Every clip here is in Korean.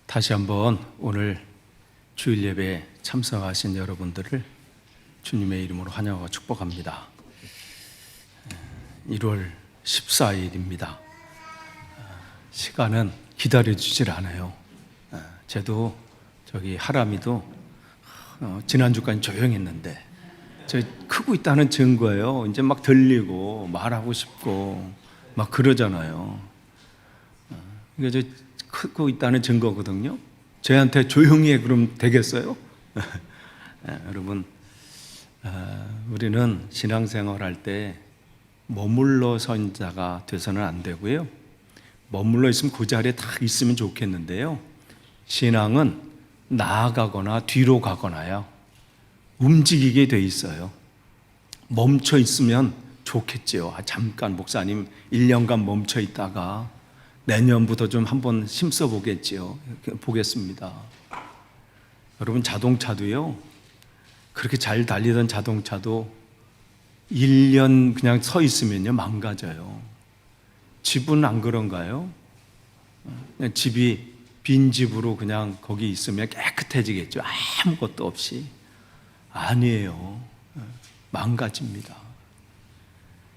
다시 한번 오늘 주일 예배에 참석하신 여러분들을 주님의 이름으로 환영하고 축복합니다. 1월 14일입니다. 시간은 기다려주질 않아요. 저도 저기 하람이도 지난주까지 조용했는데 저 크고 있다는 증거예요. 이제 막 들리고 말하고 싶고 막 그러잖아요. 이게 저 크고 있다는 증거거든요. 저희한테 조용히 해 그럼 되겠어요? 여러분, 우리는 신앙생활 할 때 머물러 선 자가 돼서는 안 되고요. 머물러 있으면 그 자리에 딱 있으면 좋겠는데요. 신앙은 나아가거나 뒤로 가거나요. 움직이게 돼 있어요. 멈춰 있으면 좋겠지요. 잠깐 목사님 1년간 멈춰 있다가 내년부터 좀 한번 힘써 보겠지요. 보겠습니다. 여러분, 자동차도요. 그렇게 잘 달리던 자동차도 1년 그냥 서 있으면요 망가져요. 집은 안 그런가요? 그냥 집이 빈 집으로 그냥 거기 있으면 깨끗해지겠죠. 아무것도 없이. 아니에요. 망가집니다.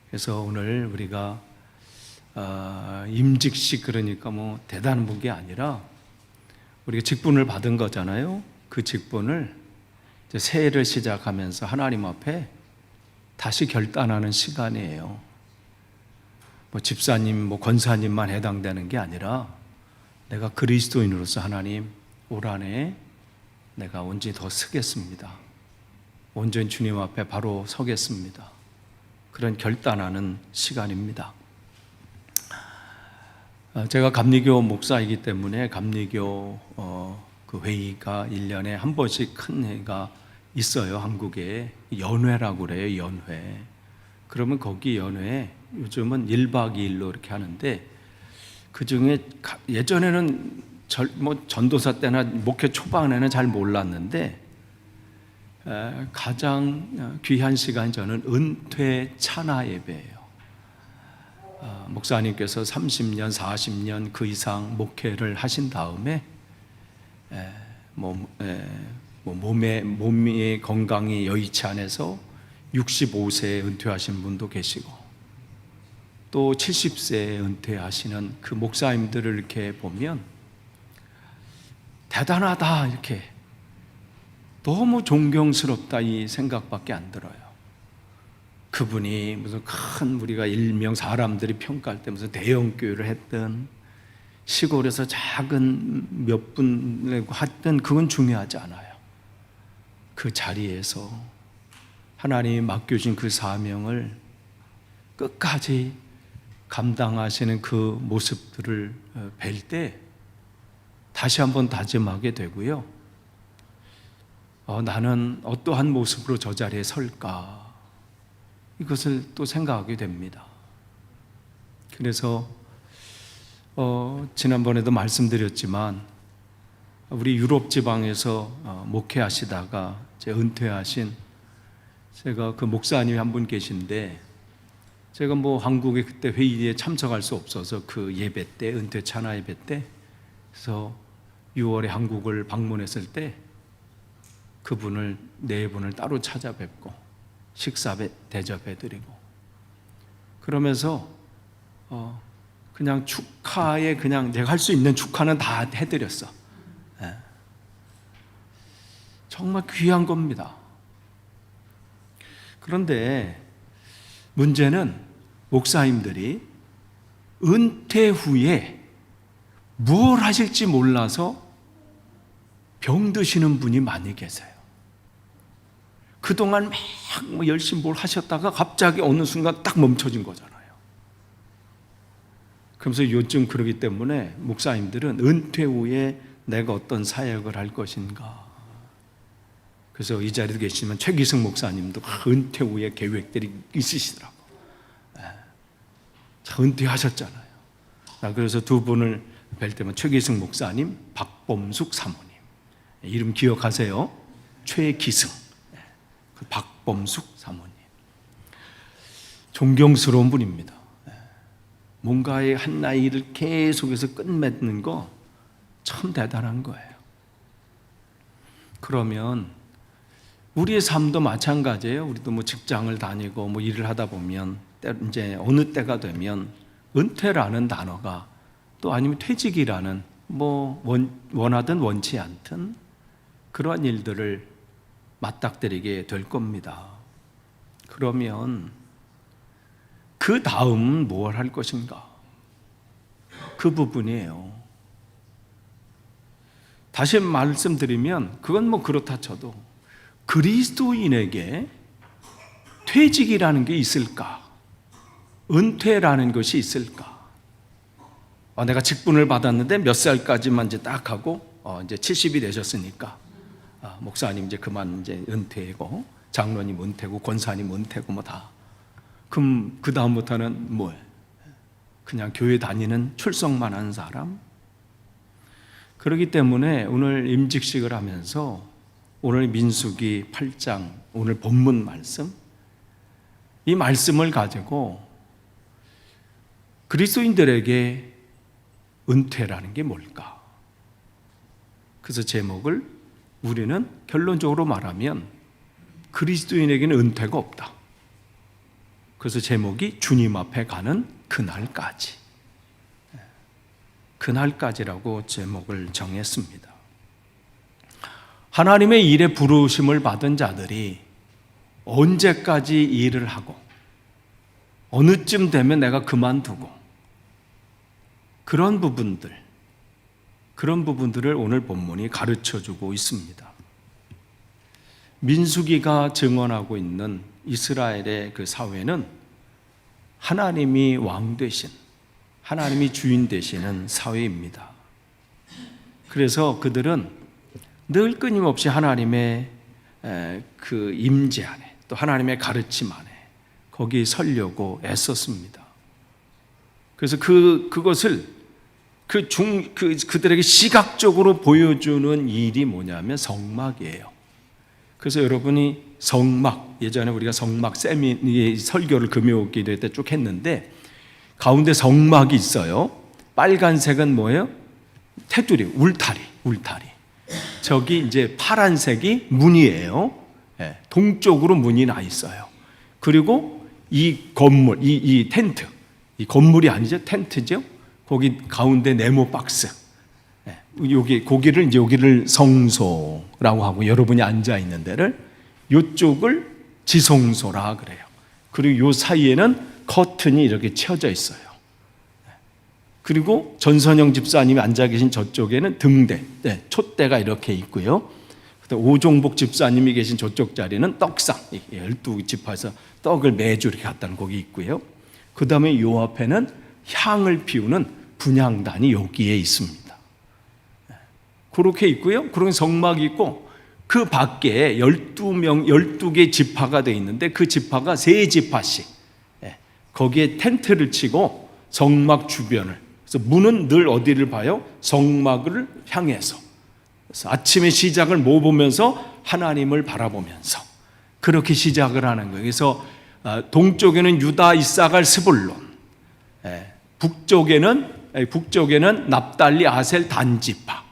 그래서 오늘 우리가 임직식, 그러니까 뭐 대단한 게 아니라 우리가 직분을 받은 거잖아요. 그 직분을 이제 새해를 시작하면서 하나님 앞에 다시 결단하는 시간이에요. 뭐 집사님, 뭐 권사님만 해당되는 게 아니라 내가 그리스도인으로서 하나님 올 한해 내가 온전히 더 서겠습니다. 온전히 주님 앞에 바로 서겠습니다. 그런 결단하는 시간입니다. 제가 감리교 목사이기 때문에 감리교 그 회의가 1년에 한 번씩 큰 회의가 있어요. 한국에 연회라고 그래요. 연회. 그러면 거기 연회에 요즘은 1박 2일로 이렇게 하는데, 그 중에 예전에는 뭐 전도사 때나 목회 초반에는 잘 몰랐는데 가장 귀한 시간이 저는 은퇴 찬화 예배예요. 목사님께서 30년, 40년 그 이상 목회를 하신 다음에 몸의 건강이 여의치 않아서 65세에 은퇴하신 분도 계시고 또 70세에 은퇴하시는 그 목사님들을 이렇게 보면 대단하다, 이렇게 너무 존경스럽다 이 생각밖에 안 들어요. 그분이 무슨 큰, 우리가 일명 사람들이 평가할 때 무슨 대형 교회를 했든 시골에서 작은 몇 분을 했든 그건 중요하지 않아요. 그 자리에서 하나님이 맡겨진 그 사명을 끝까지 감당하시는 그 모습들을 뵐 때 다시 한번 다짐하게 되고요. 나는 어떠한 모습으로 저 자리에 설까? 이것을 또 생각하게 됩니다. 그래서 지난번에도 말씀드렸지만 우리 유럽 지방에서 목회하시다가 이제 은퇴하신 제가 그 목사님이 한 분 계신데, 제가 뭐 한국에 그때 회의에 참석할 수 없어서 그 예배 때, 은퇴 찬화 예배 때, 그래서 6월에 한국을 방문했을 때 그분을, 네 분을 따로 찾아뵙고 식사 대접해드리고 그러면서 그냥 축하에, 그냥 내가 할 수 있는 축하는 다 해드렸어. 정말 귀한 겁니다. 그런데 문제는 목사님들이 은퇴 후에 무엇 하실지 몰라서 병드시는 분이 많이 계세요. 그동안 막 열심히 뭘 하셨다가 갑자기 어느 순간 딱 멈춰진 거잖아요. 그러면서 요즘 그러기 때문에 목사님들은 은퇴 후에 내가 어떤 사역을 할 것인가. 그래서 이 자리에 계시면 최기승 목사님도 은퇴 후에 계획들이 있으시더라고. 은퇴하셨잖아요. 그래서 두 분을 뵐 때면 최기승 목사님, 박범숙 사모님, 이름 기억하세요. 최기승, 박범숙 사모님. 존경스러운 분입니다. 뭔가의 한 나이를 계속해서 끝맺는 거 참 대단한 거예요. 그러면 우리의 삶도 마찬가지예요. 우리도 뭐 직장을 다니고 뭐 일을 하다 보면 이제 어느 때가 되면 은퇴라는 단어가 또 아니면 퇴직이라는 뭐 원하든 원치 않든 그러한 일들을 맞닥뜨리게 될 겁니다. 그러면 그 다음 뭘 할 것인가? 그 부분이에요. 다시 말씀드리면 그건 뭐 그렇다 쳐도 그리스도인에게 퇴직이라는 게 있을까? 은퇴라는 것이 있을까? 내가 직분을 받았는데 몇 살까지만 이제 딱 하고 이제 70이 되셨으니까 목사님 이제 그만 이제 은퇴고 장로님 은퇴고 권사님 은퇴고 뭐 다. 그럼 그 다음부터는 뭐예요? 그냥 교회 다니는 출석만 한 사람? 그렇기 때문에 오늘 임직식을 하면서 오늘 민수기 8장 오늘 본문 말씀 이 말씀을 가지고 그리스도인들에게 은퇴라는 게 뭘까? 그래서 제목을 우리는 결론적으로 말하면 그리스도인에게는 은퇴가 없다. 그래서 제목이 주님 앞에 가는 그날까지. 그날까지라고 제목을 정했습니다. 하나님의 일에 부르심을 받은 자들이 언제까지 일을 하고 어느쯤 되면 내가 그만두고 그런 부분들을 오늘 본문이 가르쳐주고 있습니다. 민수기가 증언하고 있는 이스라엘의 그 사회는 하나님이 왕 되신, 하나님이 주인 되시는 사회입니다. 그래서 그들은 늘 끊임없이 하나님의 그 임재 안에 또 하나님의 가르침 안에 거기에 서려고 애썼습니다. 그래서 그것을 그들에게 시각적으로 보여주는 일이 뭐냐면 성막이에요. 그래서 여러분이 성막, 예전에 우리가 성막 설교를 금요일기도 때 쭉 했는데 가운데 성막이 있어요. 빨간색은 뭐예요? 테두리, 울타리. 저기 이제 파란색이 문이에요. 동쪽으로 문이 나 있어요. 그리고 이 건물, 이 텐트, 이 건물이 아니죠, 텐트죠. 거기 가운데 네모 박스. 여기를 성소라고 하고 여러분이 앉아 있는 데를 이쪽을 지성소라 그래요. 그리고 요 사이에는 커튼이 이렇게 쳐져 있어요. 그리고 전선영 집사님이 앉아 계신 저쪽에는 등대, 촛대가 이렇게 있고요. 오종복 집사님이 계신 저쪽 자리는 떡상, 12지파에서 떡을 매주 이렇게 갖다 놓은 거기 있고요. 그 다음에 요 앞에는 향을 피우는 분향단이 여기에 있습니다. 그렇게 있고요. 그런 성막이 있고 그 밖에 12개 지파가 되어 있는데 그 지파가 3지파씩 거기에 텐트를 치고 성막 주변을, 그래서 문은 늘 어디를 봐요? 성막을 향해서. 그래서 아침의 시작을 뭐 보면서? 하나님을 바라보면서 그렇게 시작을 하는 거예요. 그래서 동쪽에는 유다, 이사갈, 스불론, 북쪽에는 납달리, 아셀, 단지파,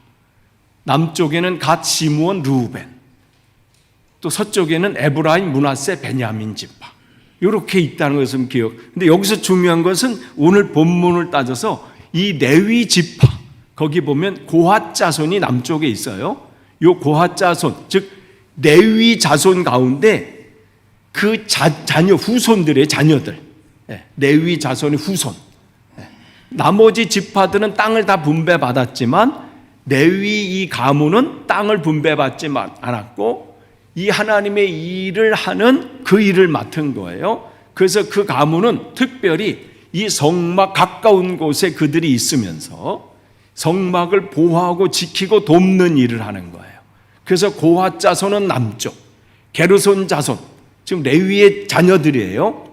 남쪽에는 갓, 시므온, 르우벤, 또 서쪽에는 에브라임, 므낫세, 베냐민 지파, 이렇게 있다는 것을 기억. 근데 여기서 중요한 것은 오늘 본문을 따져서 이 레위 지파, 거기 보면 고핫 자손이 남쪽에 있어요. 이 고핫 자손, 즉 레위 자손 가운데 그 자녀, 후손들의 자녀들, 레위 자손의 후손. 나머지 지파들은 땅을 다 분배받았지만 레위 이 가문은 땅을 분배받지 않았고 이 하나님의 일을 하는 그 일을 맡은 거예요. 그래서 그 가문은 특별히 이 성막 가까운 곳에 그들이 있으면서 성막을 보호하고 지키고 돕는 일을 하는 거예요. 그래서 고핫 자손은 남쪽, 게르손 자손, 지금 레위의 자녀들이에요.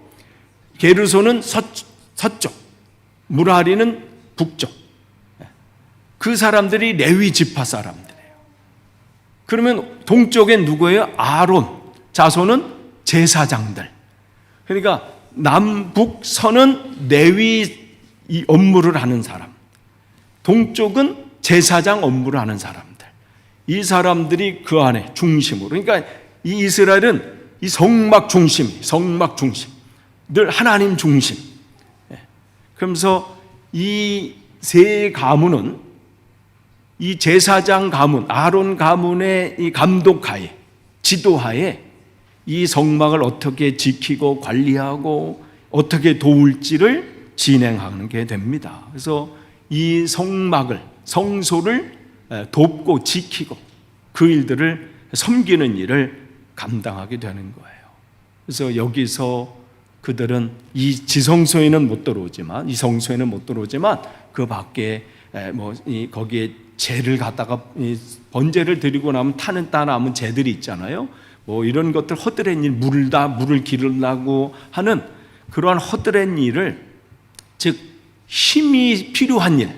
게르손은 서쪽, 무라리는 북쪽. 그 사람들이 레위 지파 사람들이에요. 그러면 동쪽엔 누구예요? 아론 자손은 제사장들. 그러니까 남북선은 레위 이 업무를 하는 사람, 동쪽은 제사장 업무를 하는 사람들, 이 사람들이 그 안에 중심으로, 그러니까 이 이스라엘은 이 성막 중심, 늘 하나님 중심. 그러면서 이 세 가문은 이 제사장 가문, 아론 가문의 이 감독하에, 지도하에 이 성막을 어떻게 지키고 관리하고 어떻게 도울지를 진행하는 게 됩니다. 그래서 이 성막을, 성소를 돕고 지키고 그 일들을 섬기는 일을 감당하게 되는 거예요. 그래서 여기서 그들은 이 지성소에는 못 들어오지만, 이 성소에는 못 들어오지만 그 밖에 거기에 재를 갖다가 번제를 드리고 나면 타는 따 남은 재들이 있잖아요. 이런 것들 허드렛 일, 물을 기르려고 하는 그러한 허드렛 일을, 즉 힘이 필요한 일,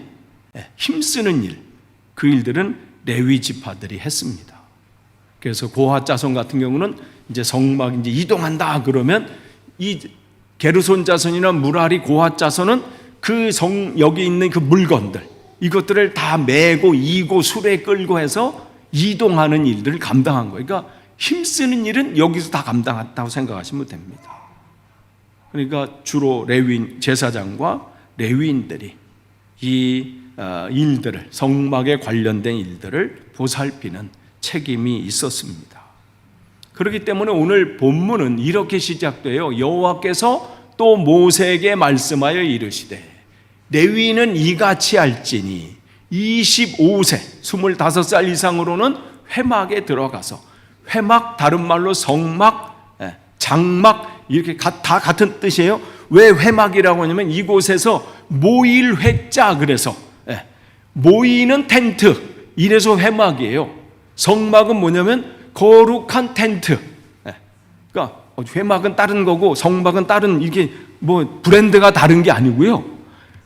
힘쓰는 일, 그 일들은 레위 지파들이 했습니다. 그래서 고핫 자손 같은 경우는 이제 성막 이제 이동한다 그러면 이 게르손 자손이나 무라리 고핫 자손은 그 여기 있는 그 물건들, 이것들을 다 메고 이고 수레 끌고 해서 이동하는 일들을 감당한 거예요. 그러니까 힘쓰는 일은 여기서 다 감당했다고 생각하시면 됩니다. 그러니까 주로 레위인, 제사장과 레위인들이 이 일들을, 성막에 관련된 일들을 보살피는 책임이 있었습니다. 그렇기 때문에 오늘 본문은 이렇게 시작돼요. 여호와께서 또 모세에게 말씀하여 이르시되 레위인은 이같이 할지니 25세 25살 이상으로는 회막에 들어가서, 회막 다른 말로 성막, 장막 이렇게 다 같은 뜻이에요. 왜 회막이라고 하냐면 이곳에서 모일 회자, 그래서 모이는 텐트, 이래서 회막이에요. 성막은 뭐냐면 거룩한 텐트. 그러니까 회막은 다른 거고 성막은 다른, 이게 브랜드가 다른 게 아니고요.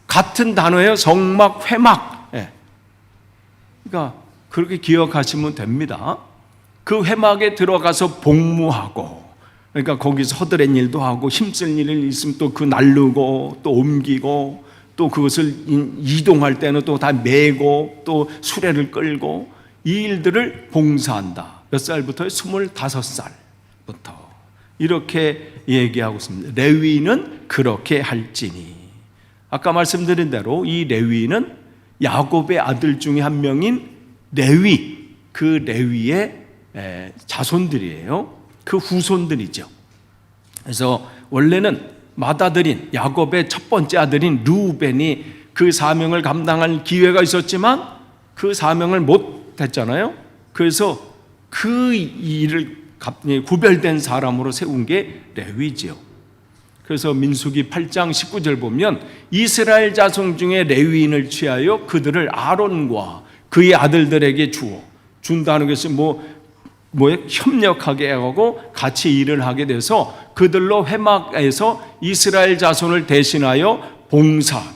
같은 단어예요. 성막, 회막. 그러니까 그렇게 기억하시면 됩니다. 그 회막에 들어가서 복무하고, 그러니까 거기서 허드렛 일도 하고 힘쓸 일이 있으면 또 그 날르고 또 옮기고 또 그것을 이동할 때는 또 다 메고 또 수레를 끌고 이 일들을 봉사한다. 몇 살부터요? 25살부터 이렇게 얘기하고 있습니다. 레위는 그렇게 할지니, 아까 말씀드린 대로 이 레위는 야곱의 아들 중에 한 명인 레위, 그 레위의 자손들이에요. 그 후손들이죠. 그래서 원래는 맏아들인 야곱의 첫 번째 아들인 르우벤이 그 사명을 감당할 기회가 있었지만 그 사명을 못 했잖아요. 그래서 그 일을 구별된 사람으로 세운 게 레위지요. 그래서 민수기 8장 19절 보면 이스라엘 자손 중에 레위인을 취하여 그들을 아론과 그의 아들들에게 준다는 것이 협력하게 하고 같이 일을 하게 돼서 그들로 회막에서 이스라엘 자손을 대신하여 봉사하며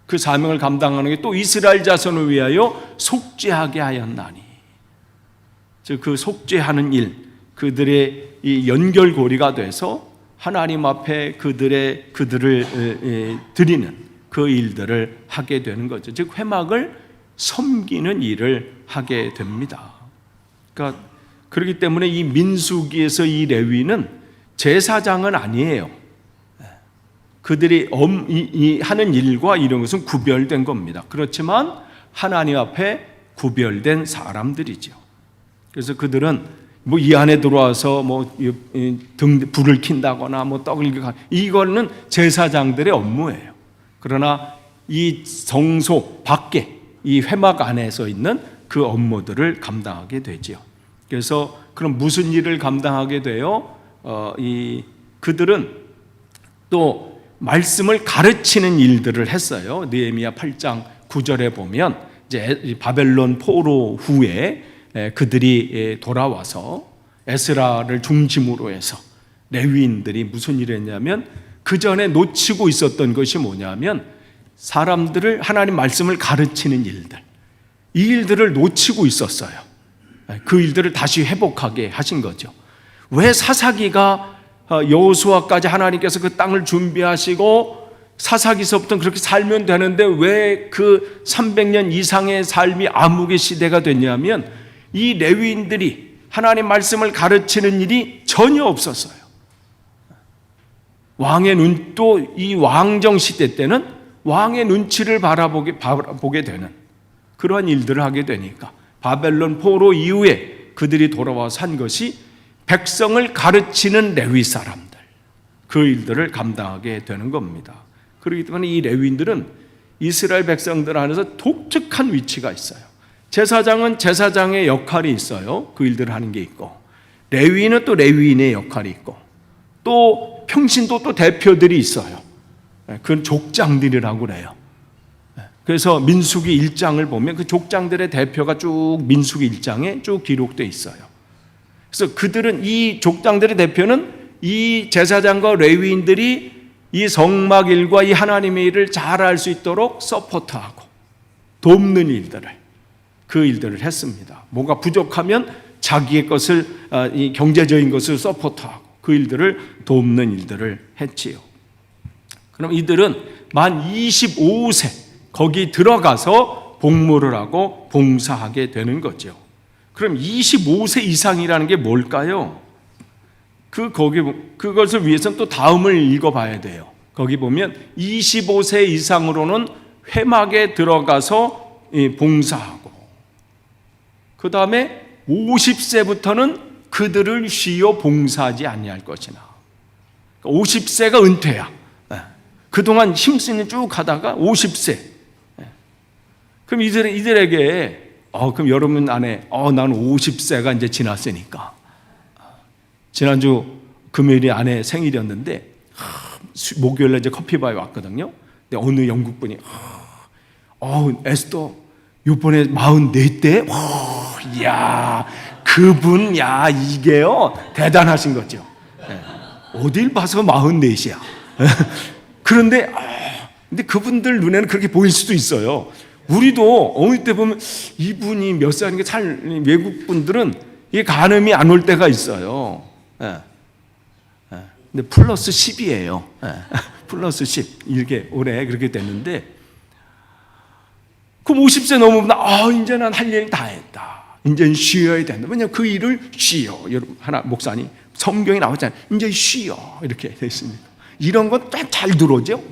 그 사명을 감당하는 게 또 이스라엘 자손을 위하여 속죄하게 하였나니, 즉 그 속죄하는 일, 그들의 이 연결고리가 돼서 하나님 앞에 그들을 드리는 그 일들을 하게 되는 거죠. 즉 회막을 섬기는 일을 하게 됩니다. 그러니까 그렇기 때문에 이 민수기에서 이 레위는 제사장은 아니에요. 그들이 하는 일과 이런 것은 구별된 겁니다. 그렇지만 하나님 앞에 구별된 사람들이죠. 그래서 그들은 이 안에 들어와서 불을 킨다거나 떡을 이거는 제사장들의 업무예요. 그러나 이 성소 밖에 이 회막 안에서 있는 그 업무들을 감당하게 되죠. 그래서 그럼 무슨 일을 감당하게 돼요? 그들은 또 말씀을 가르치는 일들을 했어요. 느헤미야 8장 9절에 보면 이제 바벨론 포로 후에 그들이 돌아와서 에스라를 중심으로 해서 레위인들이 무슨 일을 했냐면 그 전에 놓치고 있었던 것이 뭐냐면 사람들을 하나님 말씀을 가르치는 일들, 이 일들을 놓치고 있었어요. 그 일들을 다시 회복하게 하신 거죠. 왜 사사기가 여호수아까지 하나님께서 그 땅을 준비하시고 사사기서부터 그렇게 살면 되는데 왜 그 300년 이상의 삶이 암흑의 시대가 됐냐면 이 레위인들이 하나님 말씀을 가르치는 일이 전혀 없었어요. 왕의 눈, 또 이 왕정 시대 때는 왕의 눈치를 바라보게 되는 그러한 일들을 하게 되니까 바벨론 포로 이후에 그들이 돌아와서 한 것이 백성을 가르치는 레위 사람들, 그 일들을 감당하게 되는 겁니다. 그렇기 때문에 이 레위인들은 이스라엘 백성들 안에서 독특한 위치가 있어요. 제사장은 제사장의 역할이 있어요. 그 일들을 하는 게 있고, 레위인은 또 레위인의 역할이 있고, 또 평신도 또 대표들이 있어요. 그건 족장들이라고 그래요. 그래서 민수기 1장을 보면 그 족장들의 대표가 쭉 민수기 1장에 쭉 기록되어 있어요. 그래서 그들은, 이 족장들의 대표는 이 제사장과 레위인들이 이 성막 일과 이 하나님의 일을 잘 할 수 있도록 서포트하고 돕는 일들을, 그 일들을 했습니다. 뭐가 부족하면 자기의 것을, 이 경제적인 것을 서포트하고 그 일들을 돕는 일들을 했지요. 그럼 이들은 만 25세 거기 들어가서 복무를 하고 봉사하게 되는 거죠. 그럼 25세 이상이라는 게 뭘까요? 그것을 위해서는 또 다음을 읽어봐야 돼요. 거기 보면 25세 이상으로는 회막에 들어가서 봉사하고, 그 다음에 50세부터는 그들을 쉬어 봉사하지 아니할 것이나. 50세가 은퇴야. 그동안 힘쓰는 쭉 하다가 50세. 그럼 이들에게 그럼 여러분 안에 나는 50세가 이제 지났으니까, 지난주 금요일이 아내 생일이었는데 목요일에 이제 커피바에 왔거든요. 근데 어느 영국 분이 에스더 이번에 44대? 이야, 그분, 이게요 대단하신 거죠. 어딜 봐서 44이야. 그런데 근데 그분들 눈에는 그렇게 보일 수도 있어요. 우리도 어느 때 보면 이분이 몇 살인가 잘, 외국 분들은 이게 가늠이 안 올 때가 있어요. 근데 플러스 10이에요. 플러스 10. 이렇게 올해 그렇게 됐는데, 그럼 50세 넘으면 이제 난 할 일 다 했다. 이제 쉬어야 된다. 왜냐하면 그 일을 쉬어. 여러분, 목사님 성경에 나오잖아요. 이제 쉬어. 이렇게 되어 있습니다. 이런 건 잘 들어오죠.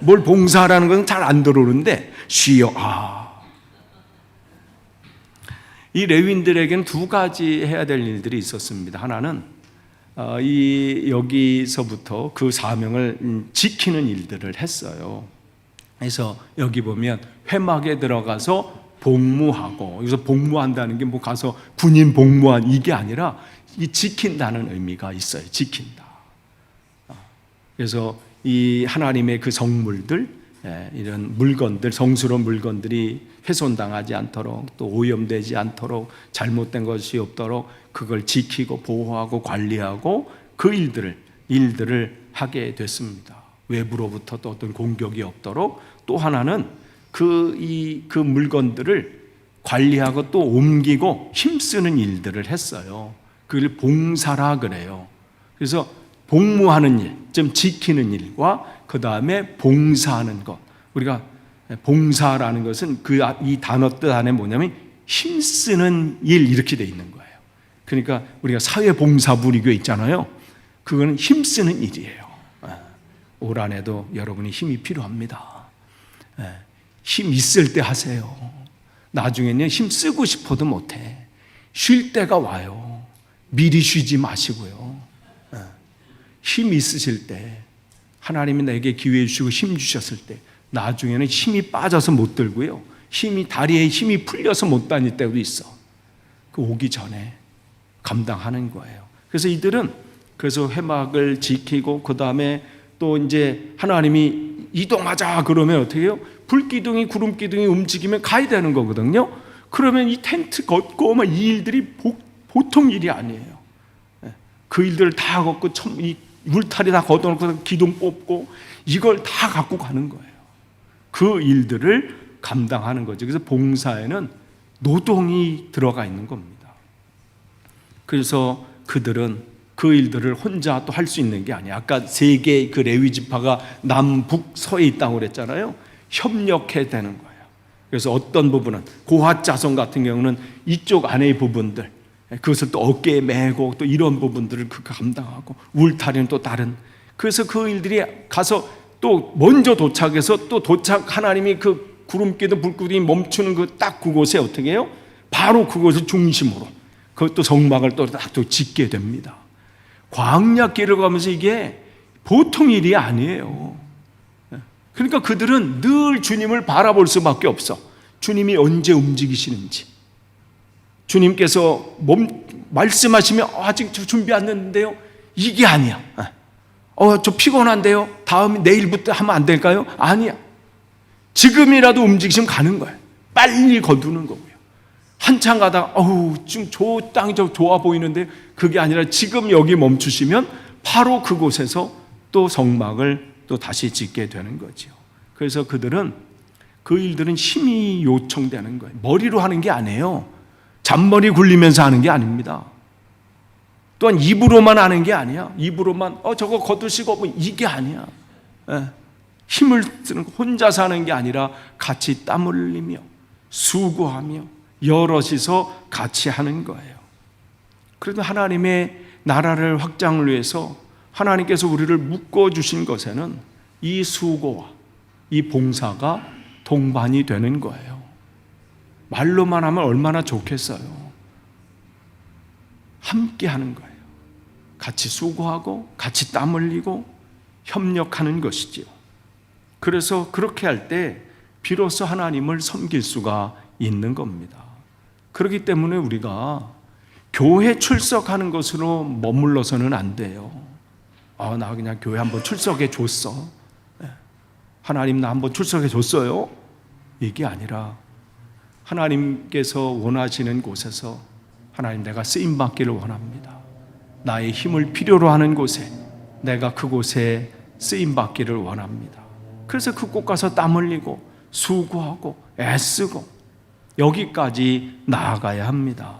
뭘 봉사하라는 건 잘 안 들어오는데 쉬어. 이 레위인들에게는 두 가지 해야 될 일들이 있었습니다. 하나는 여기서부터 그 사명을 지키는 일들을 했어요. 그래서 여기 보면 회막에 들어가서 복무하고, 여기서 복무한다는 게 뭐 가서 군인 복무한 이게 아니라 이 지킨다는 의미가 있어요. 지킨다. 그래서 이 하나님의 그 성물들, 이런 물건들, 성스러운 물건들이 훼손당하지 않도록, 또 오염되지 않도록, 잘못된 것이 없도록 그걸 지키고 보호하고 관리하고 그 일들을 하게 됐습니다. 외부로부터 또 어떤 공격이 없도록. 또 하나는 그 물건들을 관리하고 또 옮기고 힘쓰는 일들을 했어요. 그걸 봉사라 그래요. 그래서 복무하는 일, 좀 지키는 일과 그 다음에 봉사하는 것. 우리가 봉사라는 것은 이 단어 뜻 안에 뭐냐면 힘쓰는 일, 이렇게 돼 있는 거예요. 그러니까 우리가 사회봉사부리교 있잖아요. 그거는 힘쓰는 일이에요. 올 한해도 여러분이 힘이 필요합니다. 힘 있을 때 하세요. 나중에는 힘 쓰고 싶어도 못해. 쉴 때가 와요. 미리 쉬지 마시고요. 힘 있으실 때, 하나님이 내게 기회 주시고 힘 주셨을 때, 나중에는 힘이 빠져서 못 들고요, 다리에 힘이 풀려서 못 다닐 때도 있어. 그 오기 전에 감당하는 거예요. 그래서 이들은 회막을 지키고, 그 다음에 또 이제 하나님이 이동하자 그러면 어떻게 해요? 불기둥이, 구름기둥이 움직이면 가야 되는 거거든요. 그러면 이 텐트 걷고 이 일들이 보통 일이 아니에요. 그 일들을 다 걷고, 이 울타리 다 걷어놓고 기둥 뽑고 이걸 다 갖고 가는 거예요. 그 일들을 감당하는 거죠. 그래서 봉사에는 노동이 들어가 있는 겁니다. 그래서 그들은 그 일들을 혼자 또 할 수 있는 게 아니야. 아까 세 개의 그 레위 지파가 남북서에 있다고 그랬잖아요. 협력해야 되는 거예요. 그래서 어떤 부분은 고핫 자손 같은 경우는 이쪽 안의 부분들, 그것을 또 어깨에 메고 또 이런 부분들을 감당하고, 울타리는 또 다른. 그래서 그 일들이 가서 또 먼저 도착해서 또 하나님이 그 구름기도 불구름이 멈추는 그 딱 그곳에 어떻게 해요? 바로 그곳을 중심으로 그것도 성막을 또 딱 또 짓게 됩니다. 광야길을 가면서 이게 보통 일이 아니에요. 그러니까 그들은 늘 주님을 바라볼 수밖에 없어. 주님이 언제 움직이시는지, 주님께서 말씀하시면 아직 저 준비 안 됐는데요, 이게 아니야. 저 피곤한데요, 다음 내일부터 하면 안 될까요? 아니야. 지금이라도 움직이시면 가는 거예요. 빨리 거두는 거고요. 한참 가다가 지금 저 땅이 저 좋아 보이는데, 그게 아니라 지금 여기 멈추시면 바로 그곳에서 또 성막을 또 다시 짓게 되는 거죠. 그래서 그들은 그 일들은 힘이 요청되는 거예요. 머리로 하는 게 아니에요. 잔머리 굴리면서 하는 게 아닙니다. 또한 입으로만 하는 게 아니야. 입으로만 저거 거두시고 뭐 이게 아니야. 힘을 쓰는 거, 혼자 사는 게 아니라 같이 땀 흘리며 수고하며 여럿이서 같이 하는 거예요. 그래도 하나님의 나라를 확장을 위해서 하나님께서 우리를 묶어주신 것에는 이 수고와 이 봉사가 동반이 되는 거예요. 말로만 하면 얼마나 좋겠어요. 함께 하는 거예요. 같이 수고하고 같이 땀 흘리고 협력하는 것이지요. 그래서 그렇게 할 때 비로소 하나님을 섬길 수가 있는 겁니다. 그렇기 때문에 우리가 교회 출석하는 것으로 머물러서는 안 돼요. 나 그냥 교회 한번 출석해 줬어. 하나님 나 한번 출석해 줬어요. 이게 아니라 하나님께서 원하시는 곳에서 하나님 내가 쓰임받기를 원합니다. 나의 힘을 필요로 하는 곳에 내가 그곳에 쓰임받기를 원합니다. 그래서 그곳 가서 땀 흘리고 수고하고 애쓰고 여기까지 나아가야 합니다.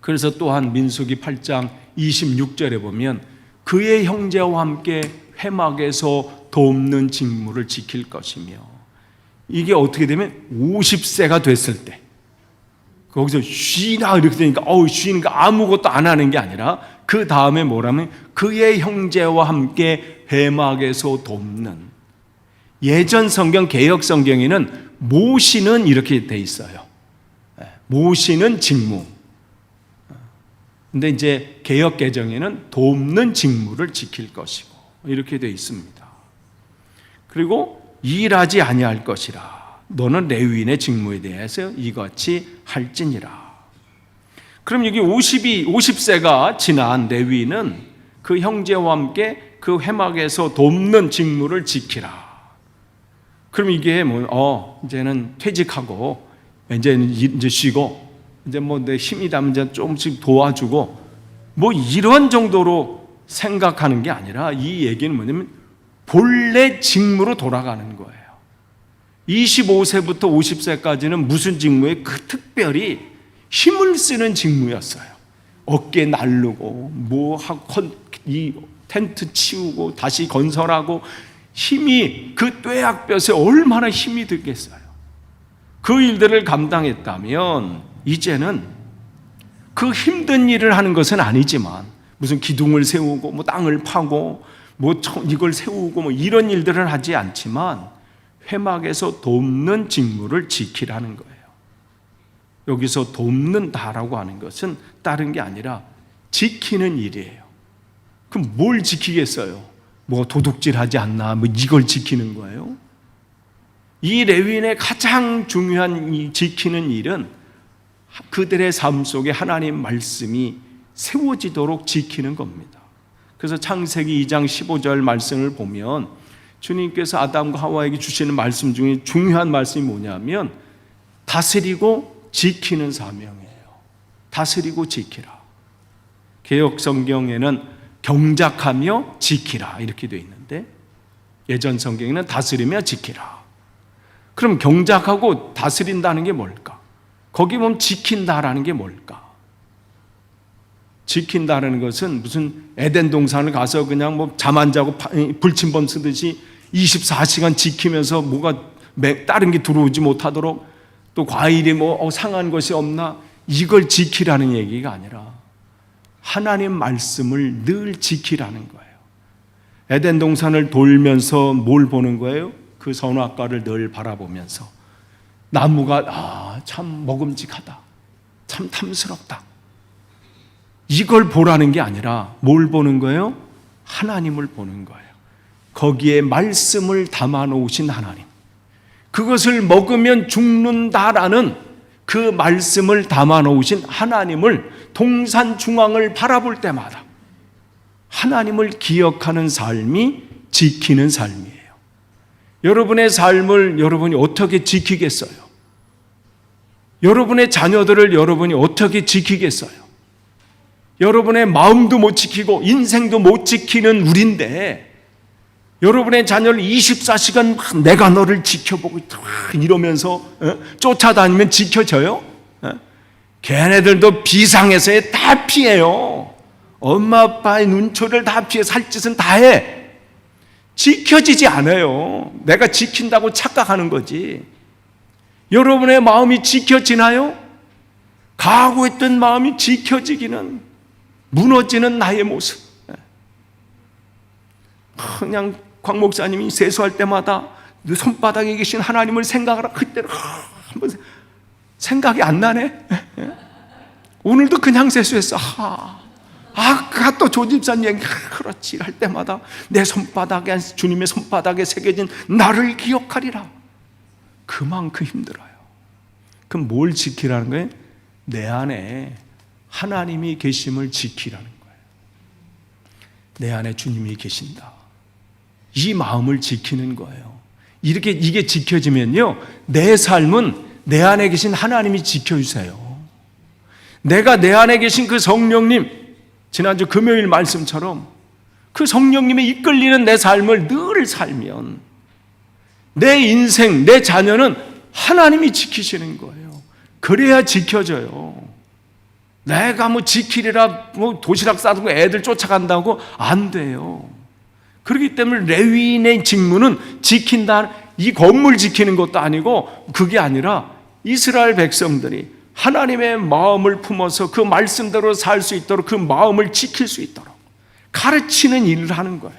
그래서 또한 민수기 8장 26절에 보면 그의 형제와 함께 회막에서 돕는 직무를 지킬 것이며, 이게 어떻게 되면 50세가 됐을 때 거기서 쉬나 이렇게 되니까 쉬니까 아무것도 안 하는 게 아니라 그 다음에 뭐라면 그의 형제와 함께 회막에서 돕는, 예전 성경 개역 성경에는 모시는 이렇게 돼 있어요. 모시는 직무. 근데 이제 개역 개정에는 돕는 직무를 지킬 것이고 이렇게 돼 있습니다. 그리고 일하지 아니할 것이라. 너는 레위인의 직무에 대해서 이같이 할지니라. 그럼 여기 50세가 지난 레위인은 그 형제와 함께 그 회막에서 돕는 직무를 지키라. 그럼 이게 이제는 퇴직하고 이제 쉬고 이제 내 힘이 닿으면 이제 조금씩 도와주고 이런 정도로 생각하는 게 아니라, 이 얘기는 뭐냐면 본래 직무로 돌아가는 거예요. 25세부터 50세까지는 무슨 직무에 특별히 힘을 쓰는 직무였어요. 어깨 날르고 이 텐트 치우고 다시 건설하고, 힘이 그 뙤약볕에 얼마나 힘이 들겠어요. 그 일들을 감당했다면 이제는 그 힘든 일을 하는 것은 아니지만, 무슨 기둥을 세우고 땅을 파고 이걸 세우고 이런 일들을 하지 않지만 회막에서 돕는 직무를 지키라는 거예요. 여기서 돕는다라고 하는 것은 다른 게 아니라 지키는 일이에요. 그럼 뭘 지키겠어요? 도둑질하지 않나 이걸 지키는 거예요? 이 레위인의 가장 중요한 이 지키는 일은 그들의 삶 속에 하나님 말씀이 세워지도록 지키는 겁니다. 그래서 창세기 2장 15절 말씀을 보면 주님께서 아담과 하와에게 주시는 말씀 중에 중요한 말씀이 뭐냐면 다스리고 지키는 사명이에요. 다스리고 지키라. 개역 성경에는 경작하며 지키라 이렇게 되어 있는데, 예전 성경에는 다스리며 지키라. 그럼 경작하고 다스린다는 게 뭘까? 거기 보면 지킨다라는 게 뭘까? 지킨다는 것은 무슨 에덴 동산을 가서 그냥 뭐 잠 안 자고 불침범 쓰듯이 24시간 지키면서 뭐가 다른 게 들어오지 못하도록, 또 과일이 뭐 상한 것이 없나, 이걸 지키라는 얘기가 아니라 하나님 말씀을 늘 지키라는 거예요. 에덴 동산을 돌면서 뭘 보는 거예요? 그 선악과를 늘 바라보면서 나무가 참 먹음직하다, 참 탐스럽다, 이걸 보라는 게 아니라 뭘 보는 거예요? 하나님을 보는 거예요. 거기에 말씀을 담아 놓으신 하나님, 그것을 먹으면 죽는다라는 그 말씀을 담아 놓으신 하나님을, 동산 중앙을 바라볼 때마다 하나님을 기억하는 삶이 지키는 삶이에요. 여러분의 삶을 여러분이 어떻게 지키겠어요? 여러분의 자녀들을 여러분이 어떻게 지키겠어요? 여러분의 마음도 못 지키고 인생도 못 지키는 우리인데, 여러분의 자녀를 24시간 내가 너를 지켜보고 있다 이러면서 쫓아다니면 지켜져요? 걔네들도 비상에서의 다 피해요. 엄마 아빠의 눈초리를 다 피해 살 짓은 다 해. 지켜지지 않아요. 내가 지킨다고 착각하는 거지. 여러분의 마음이 지켜지나요? 각오했던 마음이 지켜지기는, 무너지는 나의 모습. 그냥 광 목사님이 세수할 때마다 손바닥에 계신 하나님을 생각하라, 그때는 한번 생각이 안 나네. 오늘도 그냥 세수했어. 아까 또 조집사님 얘기, 그렇지 할 때마다 내 손바닥에, 주님의 손바닥에 새겨진 나를 기억하리라. 그만큼 힘들어요. 그럼 뭘 지키라는 거예요? 내 안에 하나님이 계심을 지키라는 거예요. 내 안에 주님이 계신다, 이 마음을 지키는 거예요. 이게 지켜지면요, 내 삶은 내 안에 계신 하나님이 지켜주세요. 내가 내 안에 계신 그 성령님, 지난주 금요일 말씀처럼 그 성령님에 이끌리는 내 삶을 늘 살면 내 인생, 내 자녀는 하나님이 지키시는 거예요. 그래야 지켜져요. 내가 뭐 지키리라 뭐 도시락 싸두고 애들 쫓아간다고 안 돼요. 그렇기 때문에 레위인의 직무는 지킨다, 이 건물 지키는 것도 아니고, 그게 아니라 이스라엘 백성들이 하나님의 마음을 품어서 그 말씀대로 살 수 있도록, 그 마음을 지킬 수 있도록 가르치는 일을 하는 거예요.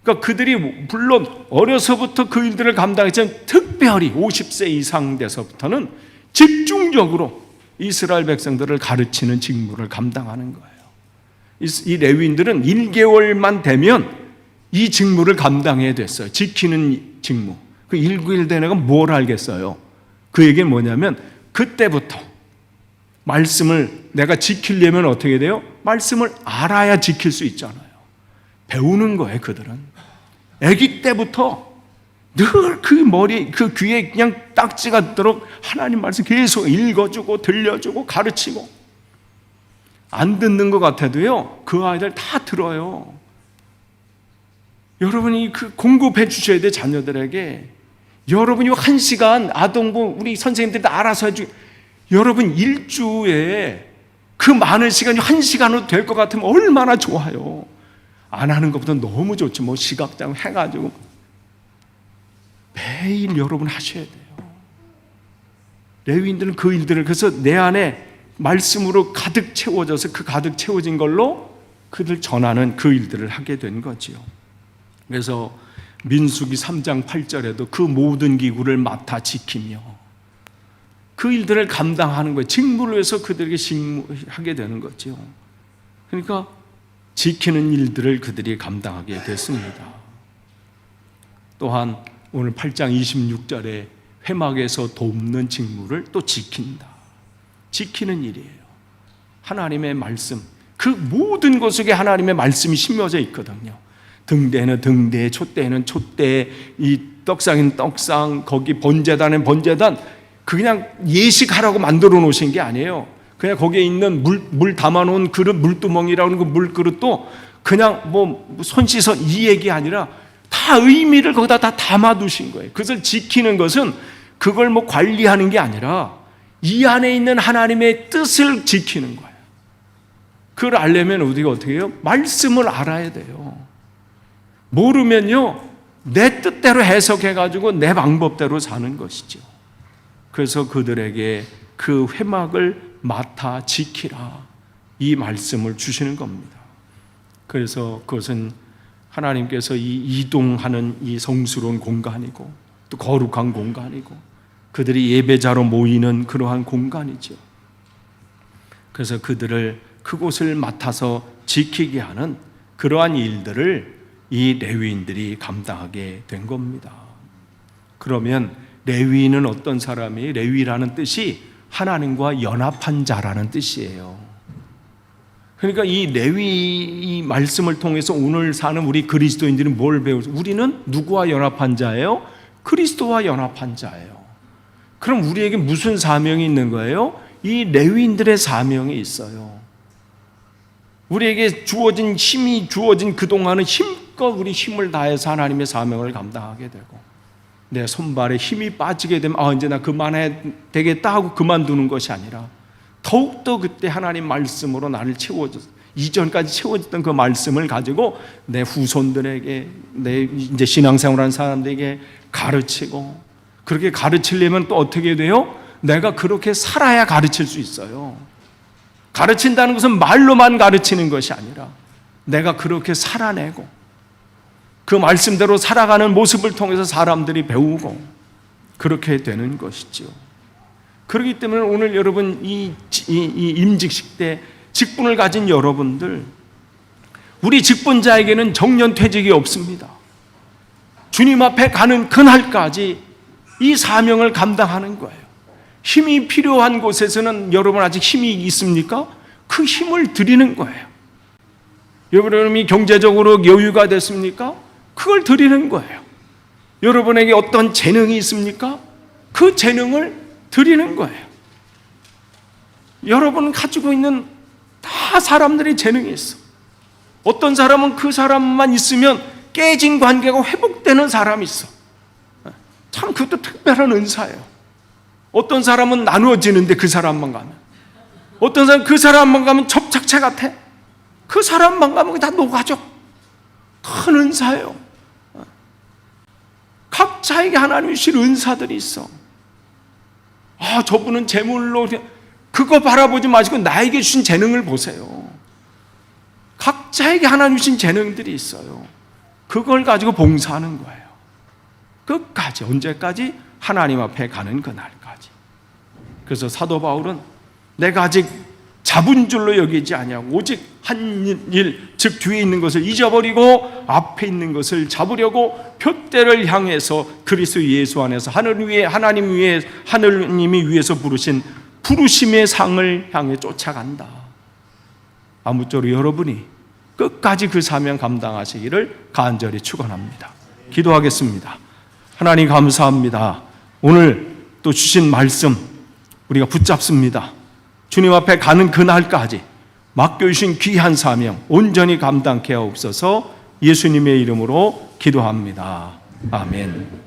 그러니까 그들이 물론 어려서부터 그 일들을 감당했지만, 특별히 50세 이상 돼서부터는 집중적으로 이스라엘 백성들을 가르치는 직무를 감당하는 거예요. 이 레위인들은 1개월만 되면 이 직무를 감당해야 됐어요. 지키는 직무. 그 1개월 된 애가 뭘 알겠어요? 그 얘기는 뭐냐면, 그때부터 말씀을 내가 지키려면 어떻게 돼요? 말씀을 알아야 지킬 수 있잖아요. 배우는 거예요. 그들은 아기 때부터 늘 그 머리, 그 귀에 그냥 딱지가 들도록 하나님 말씀 계속 읽어주고 들려주고 가르치고, 안 듣는 것 같아도요, 그 아이들 다 들어요. 여러분이 그 공급해 주셔야 돼. 자녀들에게 여러분이 1시간 아동부 우리 선생님들이 다 알아서 해주. 여러분 일주에 그 많은 시간이 1시간으로 될 것 같으면 얼마나 좋아요. 안 하는 것보다 너무 좋지. 뭐 시각장 해가지고 매일 여러분 하셔야 돼요. 레위인들은 그 일들을, 그래서 내 안에 말씀으로 가득 채워져서 그 가득 채워진 걸로 그들 전하는 그 일들을 하게 된 거지요. 그래서 민수기 3장 8절에도 그 모든 기구를 맡아 지키며 그 일들을 감당하는 거예요. 직무를 위해서 그들에게 직무하게 되는 거죠. 그러니까 지키는 일들을 그들이 감당하게 됐습니다. 또한 오늘 8장 26절에 회막에서 돕는 직무를 또 지킨다. 지키는 일이에요. 하나님의 말씀, 그 모든 것 속에 하나님의 말씀이 심어져 있거든요. 등대는 등대, 촛대는 촛대, 이 떡상은 떡상, 거기 번제단은 번제단, 그냥 예식하라고 만들어 놓으신 게 아니에요. 그냥 거기에 있는 물 담아놓은 그릇, 물두멍이라는 그 물그릇도 그냥 뭐 손 씻어 이 얘기 아니라 다 의미를 거기다 다 담아두신 거예요. 그것을 지키는 것은 그걸 뭐 관리하는 게 아니라 이 안에 있는 하나님의 뜻을 지키는 거예요. 그걸 알려면 우리가 어떻게 해요? 말씀을 알아야 돼요. 모르면요, 내 뜻대로 해석해가지고 내 방법대로 사는 것이죠. 그래서 그들에게 그 회막을 맡아 지키라, 이 말씀을 주시는 겁니다. 그래서 그것은 하나님께서 이 이동하는 이 성스러운 공간이고 또 거룩한 공간이고 그들이 예배자로 모이는 그러한 공간이죠. 그래서 그들을 그곳을 맡아서 지키게 하는 그러한 일들을 이 레위인들이 감당하게 된 겁니다. 그러면 레위인은 어떤 사람이? 레위라는 뜻이 하나님과 연합한 자라는 뜻이에요. 그러니까 이 레위 말씀을 통해서 오늘 사는 우리 그리스도인들은 뭘 배우죠? 우리는 누구와 연합한 자예요? 그리스도와 연합한 자예요. 그럼 우리에게 무슨 사명이 있는 거예요? 이 레위인들의 사명이 있어요. 우리에게 주어진 힘이 주어진 그동안은 힘껏 우리 힘을 다해서 하나님의 사명을 감당하게 되고, 내 손발에 힘이 빠지게 되면 이제 나 그만해야 되겠다 하고 그만두는 것이 아니라 더욱더 그때 하나님 말씀으로 나를 채워줬어. 이전까지 채워졌던 그 말씀을 가지고 내 후손들에게, 내 이제 신앙생활하는 사람들에게 가르치고, 그렇게 가르치려면 또 어떻게 돼요? 내가 그렇게 살아야 가르칠 수 있어요. 가르친다는 것은 말로만 가르치는 것이 아니라 내가 그렇게 살아내고 그 말씀대로 살아가는 모습을 통해서 사람들이 배우고 그렇게 되는 것이죠. 그렇기 때문에 오늘 여러분 이 임직식 때 직분을 가진 여러분들, 우리 직분자에게는 정년퇴직이 없습니다. 주님 앞에 가는 그날까지 이 사명을 감당하는 거예요. 힘이 필요한 곳에서는 여러분 아직 힘이 있습니까? 그 힘을 드리는 거예요. 여러분이 경제적으로 여유가 됐습니까? 그걸 드리는 거예요. 여러분에게 어떤 재능이 있습니까? 그 재능을 드리는 거예요. 여러분 가지고 있는 다 사람들이 재능이 있어. 어떤 사람은 그 사람만 있으면 깨진 관계가 회복되는 사람이 있어. 참 그것도 특별한 은사예요. 어떤 사람은 나누어지는데 그 사람만 가면, 어떤 사람은 그 사람만 가면 접착체 같아. 그 사람만 가면 다 녹아져. 큰 은사예요. 각자에게 하나님이 주신 은사들이 있어. 저분은 재물로, 그거 바라보지 마시고 나에게 주신 재능을 보세요. 각자에게 하나님 주신 재능들이 있어요. 그걸 가지고 봉사하는 거예요. 끝까지, 언제까지? 하나님 앞에 가는 그날까지. 그래서 사도 바울은 내가 아직 잡은 줄로 여기지 아니하고 오직 한 일, 즉 뒤에 있는 것을 잊어버리고 앞에 있는 것을 잡으려고 표대를 향해서 그리스도 예수 안에서 하늘 위에, 하나님 위에, 하느님이 위에서 부르신 부르심의 상을 향해 쫓아간다. 아무쪼록 여러분이 끝까지 그 사명 감당하시기를 간절히 축원합니다. 기도하겠습니다. 하나님 감사합니다. 오늘 또 주신 말씀 우리가 붙잡습니다. 주님 앞에 가는 그날까지 맡겨주신 귀한 사명 온전히 감당케 하옵소서. 예수님의 이름으로 기도합니다. 아멘.